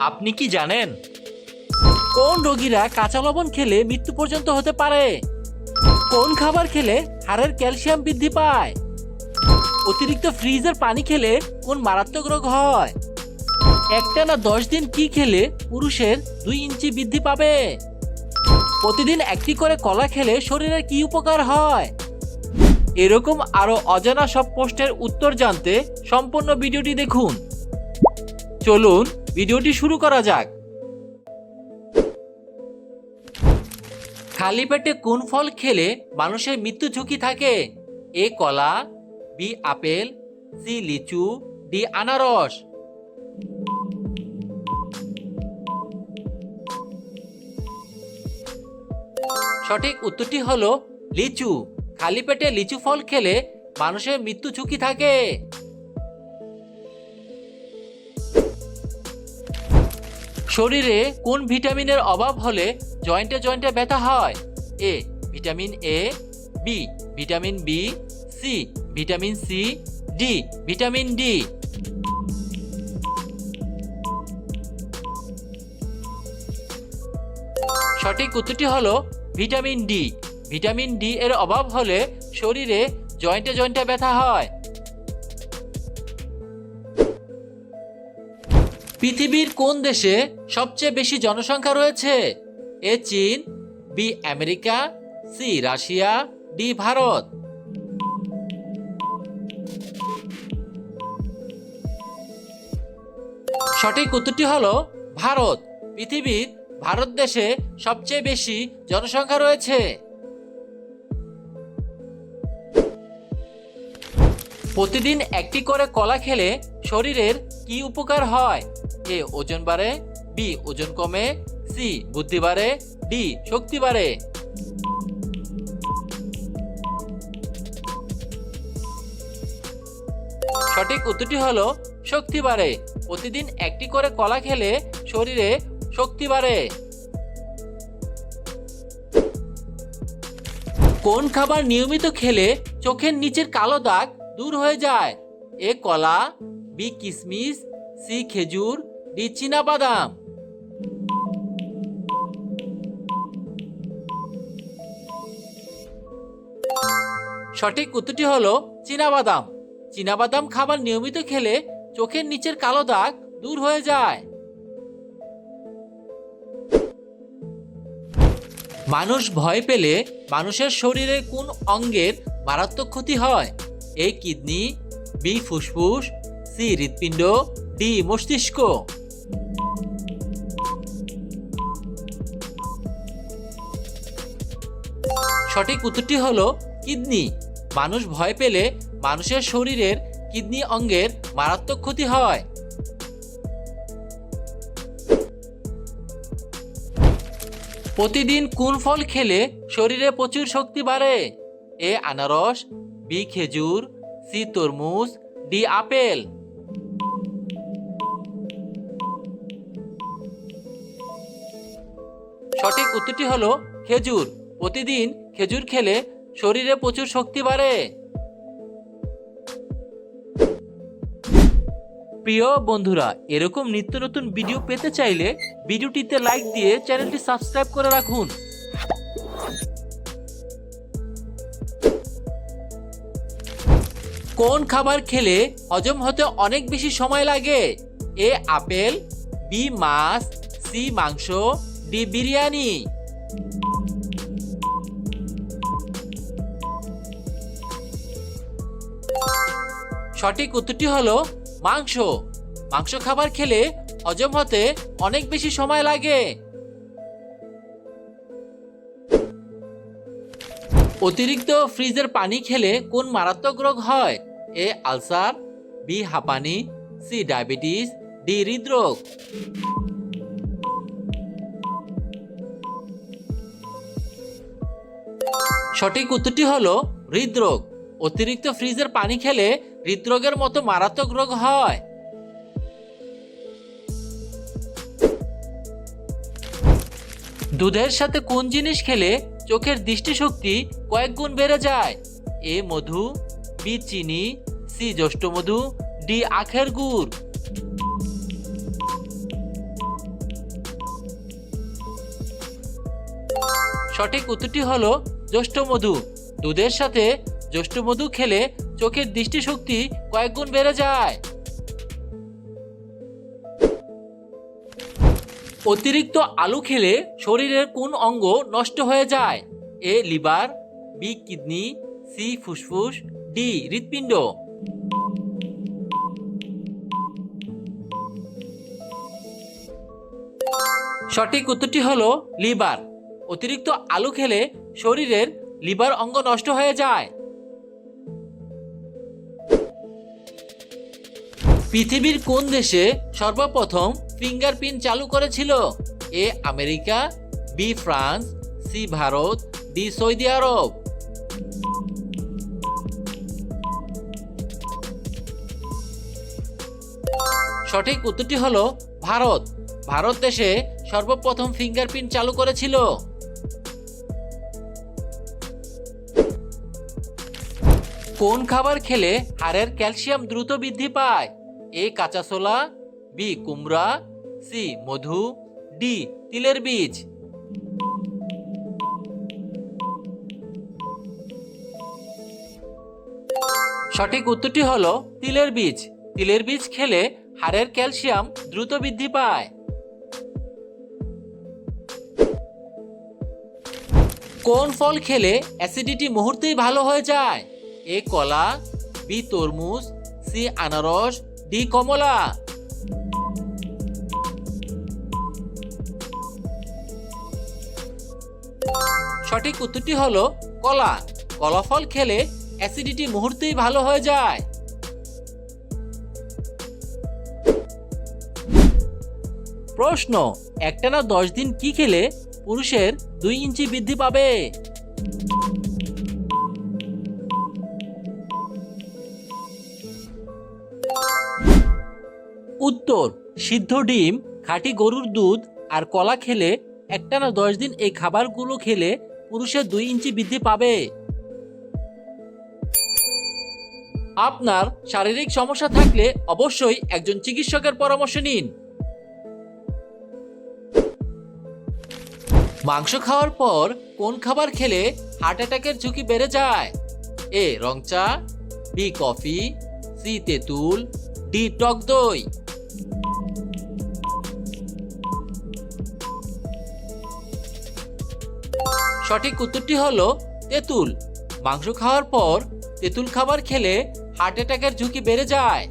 আপনি কি জানেন কোন রোগীরা কাঁচা লবণ খেলে মৃত্যু পর্যন্ত হতে পারে? কোন খাবার খেলে হাড়ের ক্যালসিয়াম বৃদ্ধি পায়? অতিরিক্ত ফ্রিজের পানি খেলে কোন মারাত্মক রোগ হয়? একটানা 10 দিন কি খেলে পুরুষের 2 ইঞ্চি বৃদ্ধি পাবে? প্রতিদিন একটি করে কলা খেলে শরীরের কি উপকার হয়? এরকম আরো অজানা সব প্রশ্নের উত্তর জানতে সম্পূর্ণ ভিডিওটি দেখুন। চলুন ভিডিওটি শুরু করা যাক। খালি পেটে কোন ফল খেলে মানুষের মৃত্যু ঝুঁকি থাকে? এ কলা, বি আপেল, সি লিচু, ডি আনারস। সঠিক উত্তরটি হলো লিচু। খালি পেটে লিচু ফল খেলে মানুষের মৃত্যু ঝুঁকি থাকে। শরীরে কোন ভিটামিনের অভাব হলে জয়েন্টে জয়েন্টে ব্যথা হয়? A vitamin A, B vitamin B, C vitamin C, D vitamin D. সঠিক উত্তরটি হলো ভিটামিন ডি। ভিটামিন ডি এর অভাব হলে শরীরে জয়েন্টে জয়েন্টে ব্যথা হয়। পৃথিবীর কোন দেশে সবচেয়ে বেশি জনসংখ্যা রয়েছে? এ চীন, B America, C Russia, D Bharat. সঠিক উত্তরটি হলো ভারত। পৃথিবীর ভারত দেশে সবচেয়ে বেশি জনসংখ্যা রয়েছে। প্রতিদিন একটি করে কলা খেলে শরীরের কি উপকার হয়? এ ওজন বাড়ে, বি ওজন কমে, সি বুদ্ধি বাড়ে, ডি শক্তি বাড়ে। সঠিক উত্তরটি হলো শক্তি বাড়ে। প্রতিদিন একটি করে কলা খেলে শরীরে শক্তি বাড়ে। কোন খাবার নিয়মিত খেলে চোখের নিচের কালো দাগ দূর হয়ে যায়? এ কলা, বি কিশমিশ, সি খেজুর, ডি চীনা বাদাম। সঠিক উত্তরটি হলো চীনা বাদাম। চীনা বাদাম খাবার নিয়মিত খেলে চোখের নিচের কালো দাগ দূর হয়ে যায়। মানুষ ভয় পেলে মানুষের শরীরে কোন অঙ্গের মারাত্মক ক্ষতি হয়? এ কিডনি, বি ফুসফুস, সি হৃৎপিণ্ড, ডি মস্তিষ্ক। সঠিক উত্তরটি হলো কিডনি। মানুষ ভয় পেলে মানুষের শরীরের কিডনি অঙ্গের মারাত্মক ক্ষতি হয়। প্রতিদিন কোন ফল খেলে শরীরে প্রচুর শক্তি বাড়ে? এ আনারস, বি খেজুর, সি তরমুজ, ডি আপেল। সঠিক উত্তরটি হলো খেজুর। প্রতিদিন খেজুর খেলে শরীরে প্রচুর শক্তি বাড়ে। প্রিয় বন্ধুরা, এরকম নিত্য নতুন ভিডিও পেতে চাইলে ভিডিওটিতে লাইক দিয়ে চ্যানেলটি সাবস্ক্রাইব করে রাখুন। কোন খাবার খেলে হজম হতে অনেক বেশি সময় লাগে? এ আপেল, বি মাছ, সি মাংস, ডি বিরিয়ানি। সঠিক উত্তরটি হলো মাংস। মাংস খাবার খেলে হজম হতে অনেক বেশি সময় লাগে। অতিরিক্ত ফ্রিজের পানি খেলে কোন মারাত্মক রোগ হয়? এ আলসার, বি হাঁপানি, সি ডায়াবেটিস, ডি হৃদরোগ। সঠিক উত্তরটি হলো হৃদরোগ। অতিরিক্ত ফ্রিজের পানি খেলে হৃদরোগের মতো মারাত্মক রোগ হয়। দুধের সাথে কোন জিনিস খেলে চোখের দৃষ্টিশক্তি কয়েক গুণ বেড়ে যায়? এ মধু, বি চিনি, সি জ্যৈষ্ঠ মধু, ডি আখের গুড়। সঠিক উত্তরটি হলো জ্যৈষ্ঠমধু। দুধের সাথে জ্যৈষ্ঠমধু খেলে চোখের দৃষ্টিশক্তি কয়েক গুণ বেড়ে যায়। অতিরিক্ত আলু খেলে শরীরের কোন অঙ্গ নষ্ট হয়ে যায়? A liver, B kidney, C ফুসফুস, ডি হৃৎপিণ্ড। সঠিক উত্তরটি হলো লিভার। অতিরিক্ত আলু খেলে শরীরের লিভার অঙ্গ নষ্ট হয়ে যায়। পৃথিবীর কোন দেশে সর্বপ্রথম ফিঙ্গারপ্রিন্ট চালু করেছিল? A America, B France, C Bharat, D Saudi Arab. সঠিক উত্তরটি হলো ভারত। ভারত দেশে সর্বপ্রথম ফিঙ্গারপ্রিন্ট চালু করেছিল। কোন খাবার খেলে হাড়ের ক্যালসিয়াম দ্রুত বৃদ্ধি পায়? এ কাঁচা ছোলা, বি কুমড়া, সি মধু, ডি তিলের বীজ। সঠিক উত্তরটি হলো তিলের বীজ। তিলের বীজ খেলে হাড়ের ক্যালসিয়াম দ্রুত বৃদ্ধি পায়। কোন ফল খেলে অ্যাসিডিটি মুহূর্তেই ভালো হয়ে যায়? এ কলা, বি তরমুজ, সি আনারস, ডি কমলা। সঠিক উত্তরটি হলো কলা। কলা ফল খেলে অ্যাসিডিটি মুহূর্তেই ভালো হয়ে যায়। প্রশ্ন, একটানা 10 দিন কি খেলে পুরুষের 2 ইঞ্চি বৃদ্ধি পাবে? উত্তর, সিদ্ধ ডিম, খাঁটি গরুর দুধ আর কলা খেলে একটানা 10 দিন এই খাবারগুলো খেলে পুরুষের 2 ইঞ্চি বৃদ্ধি পাবে। আপনার শারীরিক সমস্যা থাকলে অবশ্যই একজন চিকিৎসকের পরামর্শ নিন। মাংস খাওয়ার পর কোন খাবার খেলে হার্ট অ্যাটাকের ঝুঁকি বেড়ে যায়? এ রং চা, বি কফি, সি তেঁতুল, ডি টক দই। সঠিক উত্তরটি হলো তেঁতুল। মাংস খাওয়ার পর তেঁতুল খাবার খেলে হার্ট অ্যাটাকের ঝুঁকি বেড়ে যায়।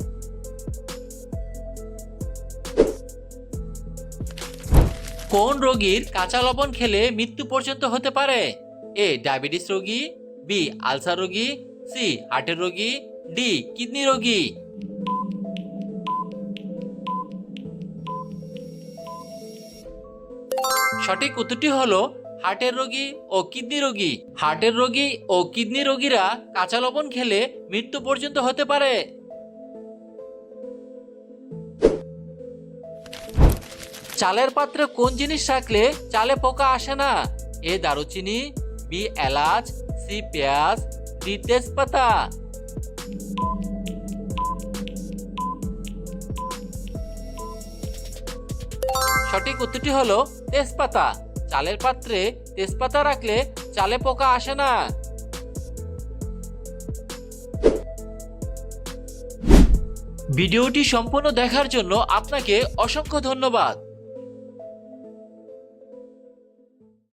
কোন রোগীর কাঁচা লবণ খেলে মৃত্যু পর্যন্ত হতে পারে? এ ডায়াবেটিস রোগী, বি আলসার রোগী, সি হার্টের রোগী, ডি কিডনি রোগী। সঠিক উত্তরটি হলো হার্টের রোগী ও কিডনি রোগী। হার্টের রোগী ও কিডনি রোগীরা কাঁচা লবণ খেলে মৃত্যু পর্যন্ত হতে পারে। চালের পাত্রে কোন জিনিস রাখলে চালে পোকা আসে না? এ দারুচিনি, বি এলাচ, সি পেঁয়াজ, ডি তেজপাতা। সঠিক উত্তরটি হলো তেজপাতা। চালের পাত্রে তেজপাতা রাখলে চালে পোকা আসে না। ভিডিওটি সম্পূর্ণ দেখার জন্য আপনাকে অসংখ্য ধন্যবাদ।